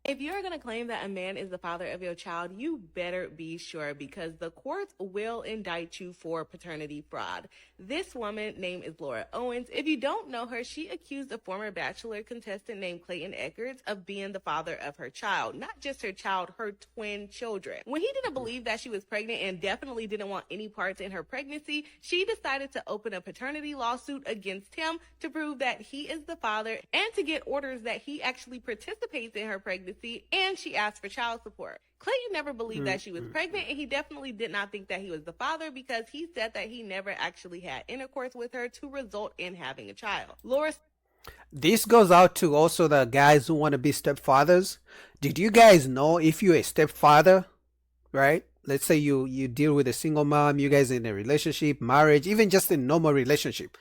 If you're going to claim that a man is the father of your child, you better be sure because the courts will indict you for paternity fraud. This woman name is Laura Owens. If you don't know her, she accused a former Bachelor contestant named Clayton Eckers of being the father of her child. Not just her child, her twin children. When he didn't believe that she was pregnant and definitely didn't want any parts in her pregnancy, she decided to open a paternity lawsuit against him to prove that he is the father and to get orders that he actually participates in her pregnancy, and she asked for child support. Clayton never believed that she was pregnant, and he definitely did not think that he was the father because he said that he never actually had intercourse with her to result in having a child. Laura. This goes out to also the guys who want to be stepfathers. Did you guys know if you're a stepfather, right? Let's say you deal with a single mom, you guys in a relationship, marriage, even just a normal relationship,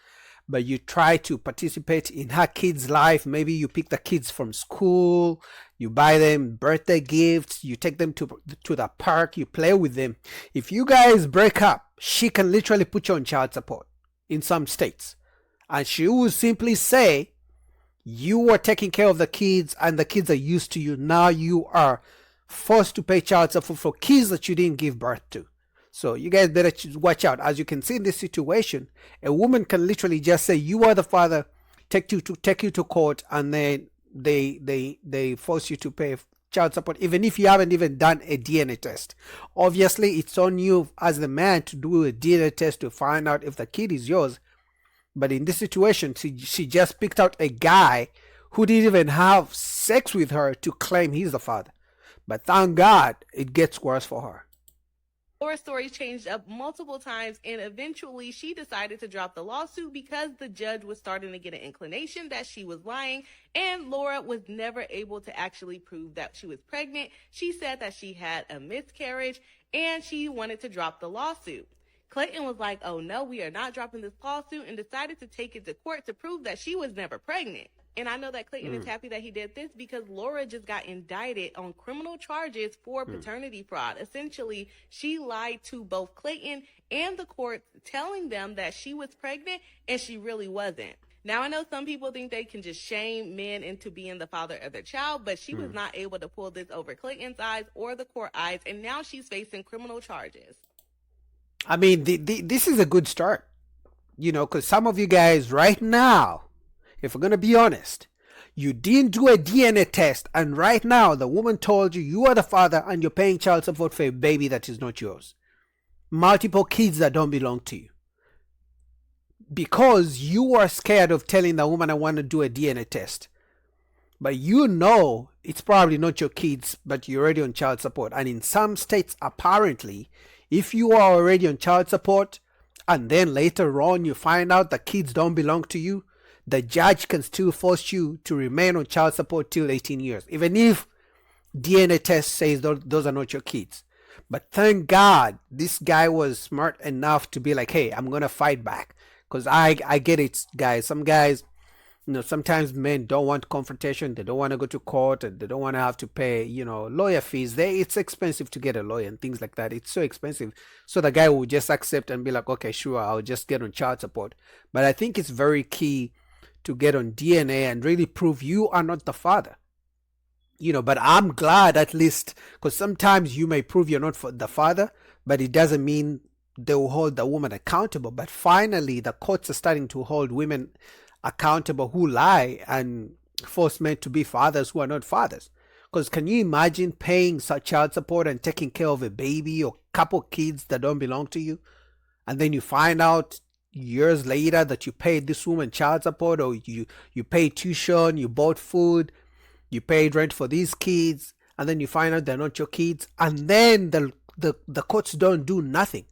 but you try to participate in her kids' life. Maybe you pick the kids from school, you buy them birthday gifts, you take them to the park, you play with them. If you guys break up, she can literally put you on child support in some states. And she will simply say, you were taking care of the kids and the kids are used to you. Now you are forced to pay child support for kids that you didn't give birth to. So you guys better watch out. As you can see in this situation, a woman can literally just say, you are the father, take you to court, and then they force you to pay child support, even if you haven't even done a DNA test. Obviously, it's on you as the man to do a DNA test to find out if the kid is yours. But in this situation, she just picked out a guy who didn't even have sex with her to claim he's the father. But thank God, it gets worse for her. Laura's story changed up multiple times, and eventually she decided to drop the lawsuit because the judge was starting to get an inclination that she was lying, and Laura was never able to actually prove that she was pregnant. She said that she had a miscarriage, and she wanted to drop the lawsuit. Clayton was like, oh no, we are not dropping this lawsuit, and decided to take it to court to prove that she was never pregnant. And I know that Clayton is happy that he did this because Laura just got indicted on criminal charges for paternity fraud. Essentially, she lied to both Clayton and the court, telling them that she was pregnant and she really wasn't. Now, I know some people think they can just shame men into being the father of their child, but she was not able to pull this over Clayton's eyes or the court eyes, and now she's facing criminal charges. I mean, this is a good start, because some of you guys right now, if we're going to be honest, you didn't do a DNA test, and right now the woman told you you are the father and you're paying child support for a baby that is not yours. Multiple kids that don't belong to you. Because you are scared of telling the woman, I want to do a DNA test. But it's probably not your kids, but you're already on child support. And in some states, apparently, if you are already on child support and then later on you find out the kids don't belong to you, the judge can still force you to remain on child support till 18 years, even if DNA test says those are not your kids. But thank God this guy was smart enough to be like, hey, I'm going to fight back. Because I get it, guys. Some guys, sometimes men don't want confrontation. They don't want to go to court, and they don't want to have to pay, lawyer fees. It's expensive to get a lawyer and things like that. It's so expensive. So the guy will just accept and be like, okay, sure, I'll just get on child support. But I think it's very key to get on DNA and really prove you are not the father. But I'm glad at least, because sometimes you may prove you're not the father, but it doesn't mean they will hold the woman accountable. But finally, the courts are starting to hold women accountable who lie and force men to be fathers who are not fathers. Because can you imagine paying such child support and taking care of a baby or couple kids that don't belong to you, and then you find out years later that you paid this woman child support, or you paid tuition, you bought food, you paid rent for these kids, and then you find out they're not your kids, and then the courts don't do nothing.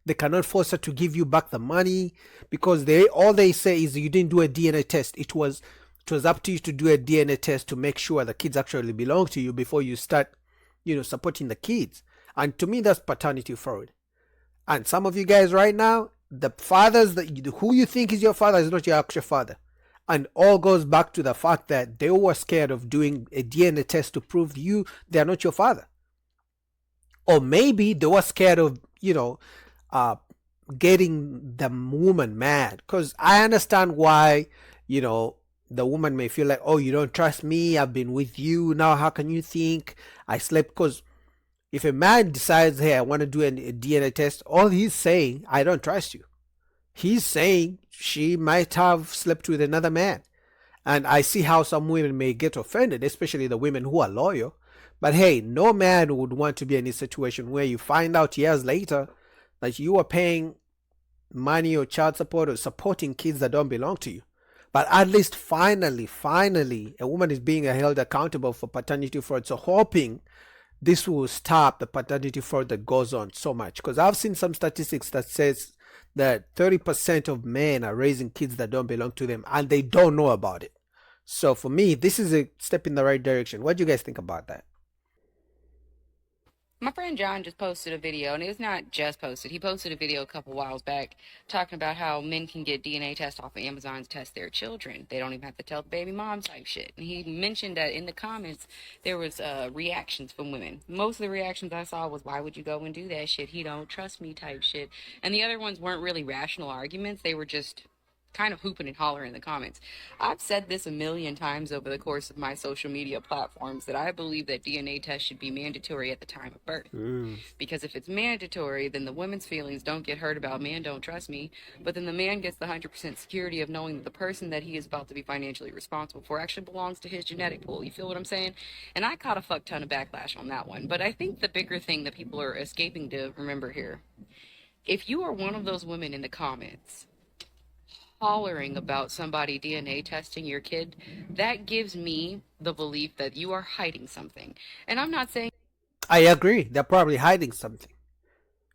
They cannot force her to give you back the money because all they say is you didn't do a DNA test. It was up to you to do a DNA test to make sure the kids actually belong to you before you start supporting the kids. And to me, that's paternity fraud. And some of you guys right now, the fathers who you think is your father is not your actual father. And all goes back to the fact that they were scared of doing a DNA test to prove they're not your father. Or maybe they were scared of, getting the woman mad. Because I understand why, the woman may feel like, oh, you don't trust me, I've been with you, now how can you think I slept? Because if a man decides, hey, I want to do a DNA test, all he's saying, I don't trust you. He's saying she might have slept with another man. And I see how some women may get offended, especially the women who are loyal. But hey, no man would want to be in a situation where you find out years later that you are paying money or child support or supporting kids that don't belong to you. But at least finally, a woman is being held accountable for paternity fraud. So hoping this will stop the paternity fraud that goes on so much. Because I've seen some statistics that says that 30% of men are raising kids that don't belong to them and they don't know about it. So for me, this is a step in the right direction. What do you guys think about that? My friend John just posted a video, and it was not just posted. He posted a video a couple whiles back talking about how men can get DNA tests off of Amazon to test their children. They don't even have to tell the baby mom type shit. And he mentioned that in the comments there was reactions from women. Most of the reactions I saw was, "Why would you go and do that shit? He don't trust me" type shit. And the other ones weren't really rational arguments. They were just kind of hooping and hollering in the comments. I've said this a million times over the course of my social media platforms that I believe that DNA tests should be mandatory at the time of birth. Because if it's mandatory, then the woman's feelings don't get hurt about "man don't trust me," but then the man gets the 100% security of knowing that the person that he is about to be financially responsible for actually belongs to his genetic pool. You feel what I'm saying? And I caught a fuck ton of backlash on that one. But I think the bigger thing that people are escaping to remember here, if you are one of those women in the comments hollering about somebody DNA testing your kid, that gives me the belief that you are hiding something. And I'm not saying I agree. They're probably hiding something.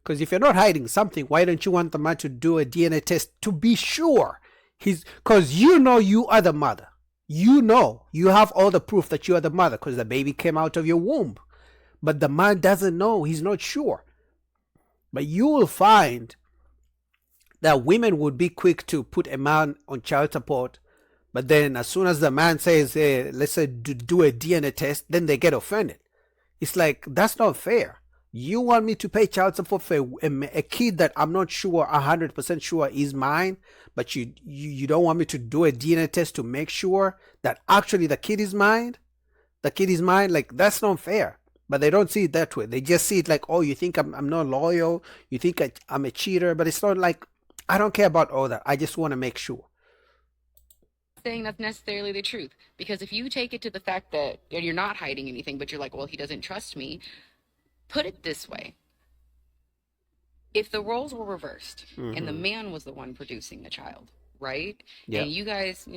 Because if you're not hiding something, why don't you want the man to do a DNA test to be sure? Because you know you are the mother. You know you have all the proof that you are the mother because the baby came out of your womb. But the man doesn't know. He's not sure. But you will find that women would be quick to put a man on child support, but then as soon as the man says, hey, let's say do a DNA test, then they get offended. It's like, that's not fair. You want me to pay child support for a kid that I'm not sure, 100% sure is mine, but you don't want me to do a DNA test to make sure that actually the kid is mine? The kid is mine? Like, that's not fair. But they don't see it that way. They just see it like, oh, you think I'm not loyal? You think I'm a cheater? But it's not like, I don't care about all that. I just want to make sure. saying that's necessarily the truth, because if you take it to the fact that you're not hiding anything, but you're like, well, he doesn't trust me, put it this way. If the roles were reversed and the man was the one producing the child, right? Yep. And you guys,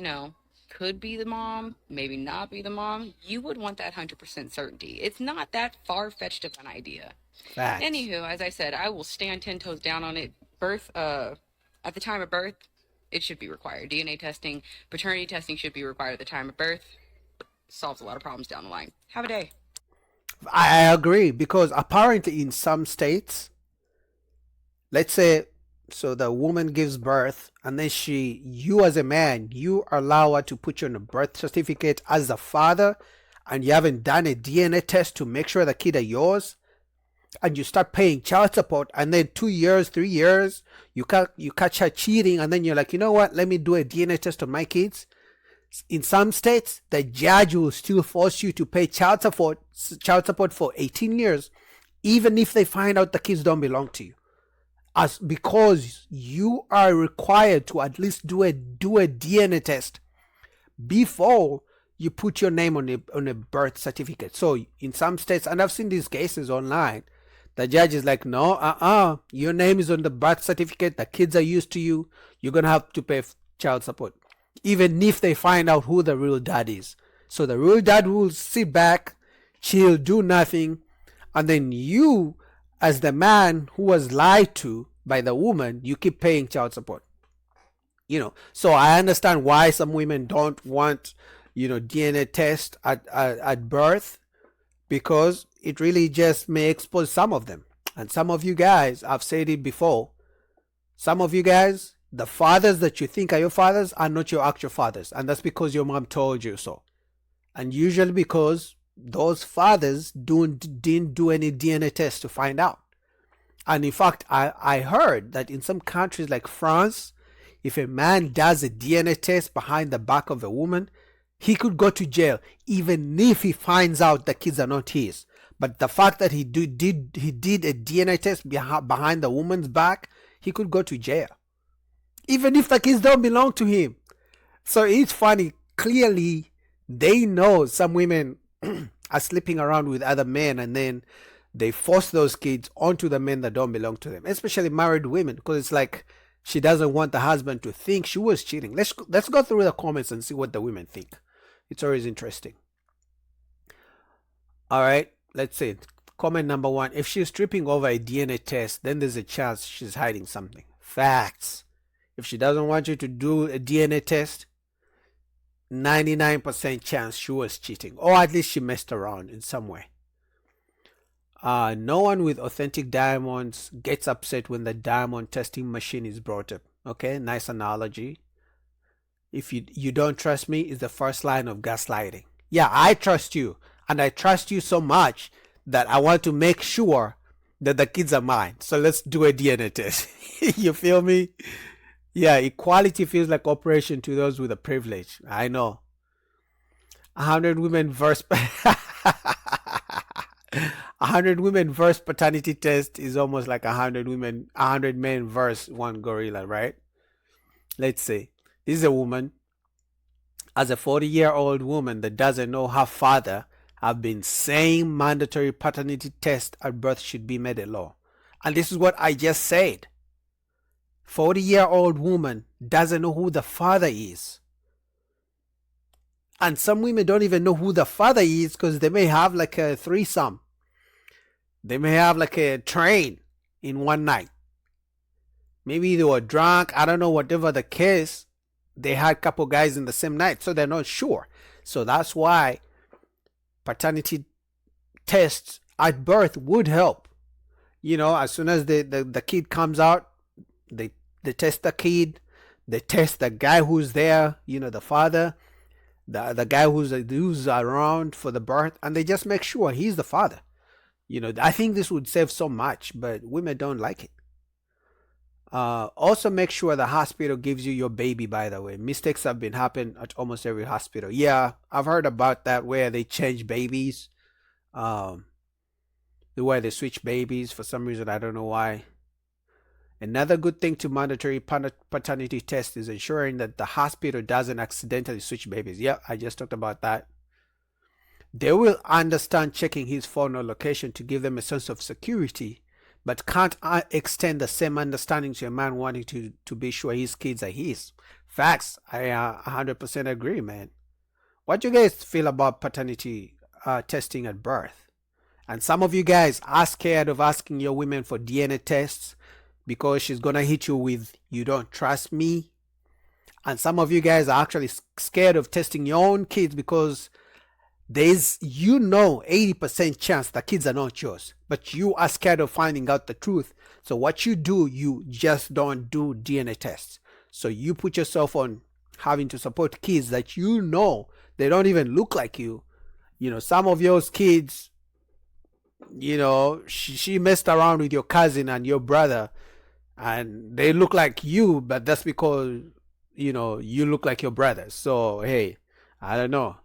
could be the mom, maybe not be the mom, you would want that 100% certainty. It's not that far-fetched of an idea. Facts. Anywho, as I said, I will stand 10 toes down on it. At the time of birth, it should be required. DNA testing, paternity testing should be required at the time of birth. Solves a lot of problems down the line. Have a day. I agree, because apparently in some states, let's say, so the woman gives birth and then you as a man, you allow her to put you on a birth certificate as a father, and you haven't done a DNA test to make sure the kid are yours, and you start paying child support, and then 2 years, 3 years, you catch her cheating, and then you're like, you know what, let me do a DNA test on my kids. In some states, the judge will still force you to pay child support for 18 years, even if they find out the kids don't belong to you, because you are required to at least do a DNA test before you put your name on a birth certificate. So in some states, and I've seen these cases online, the judge is like, no, your name is on the birth certificate, the kids are used to you, you're gonna have to pay child support, even if they find out who the real dad is. So the real dad will sit back, chill, do nothing, and then you, as the man who was lied to by the woman, you keep paying child support. So I understand why some women don't want, DNA test at birth, because it really just may expose some of them. And some of you guys, I've said it before, some of you guys, the fathers that you think are your fathers are not your actual fathers, and that's because your mom told you so. And usually because those fathers didn't do any DNA tests to find out. And in fact, I heard that in some countries like France, if a man does a DNA test behind the back of a woman, He could go to jail even if he finds out the kids are not his. But the fact that he did a DNA test behind the woman's back, he could go to jail. Even if the kids don't belong to him. So it's funny. Clearly, they know some women are sleeping around with other men, and then they force those kids onto the men that don't belong to them, especially married women, because it's like she doesn't want the husband to think she was cheating. Let's go through the comments and see what the women think. It's always interesting. All right, let's see. Comment number 1. If she's tripping over a DNA test, then there's a chance she's hiding something. Facts. If she doesn't want you to do a DNA test, 99% chance she was cheating, or at least she messed around in some way. No one with authentic diamonds gets upset when the diamond testing machine is brought up. Okay, nice analogy. If you don't trust me is the first line of gaslighting. Yeah, I trust you, and I trust you so much that I want to make sure that the kids are mine. So let's do a DNA test. You feel me? Yeah, equality feels like operation to those with a privilege. I know. 100 women versus 100 women versus paternity test is almost like 100 men versus one gorilla, right? Let's say this is a woman. As a 40-year-old woman that doesn't know her father, have been saying mandatory paternity test at birth should be made a law. And this is what I just said. 40-year-old woman doesn't know who the father is. And some women don't even know who the father is because they may have like a threesome. They may have like a train in one night. Maybe they were drunk. I don't know, whatever the case. They had a couple guys in the same night, so they're not sure. So that's why paternity tests at birth would help. You know, as soon as the kid comes out, they test the kid. They test the guy who's there, you know, the father, the guy who's around for the birth, and they just make sure he's the father. You know, I think this would save so much, but women don't like it. Also make sure the hospital gives you your baby, by the way. Mistakes have been happening at almost every hospital. Yeah, I've heard about that, where they change babies. The way they switch babies for some reason, I don't know why. Another good thing to mandatory paternity test is ensuring that the hospital doesn't accidentally switch babies. Yeah, I just talked about that. They will understand checking his phone or location to give them a sense of security, but can't extend the same understanding to a man wanting to be sure his kids are his. Facts. I 100% agree, man. What do you guys feel about paternity testing at birth? And some of you guys are scared of asking your women for DNA tests because she's going to hit you with, "You don't trust me." And some of you guys are actually scared of testing your own kids because there's, 80% chance the kids are not yours, but you are scared of finding out the truth. So what you do, you just don't do DNA tests. So you put yourself on having to support kids that you know they don't even look like you. You know, some of those kids, you know, she messed around with your cousin and your brother and they look like you, but that's because, you know, you look like your brother. So hey, I don't know.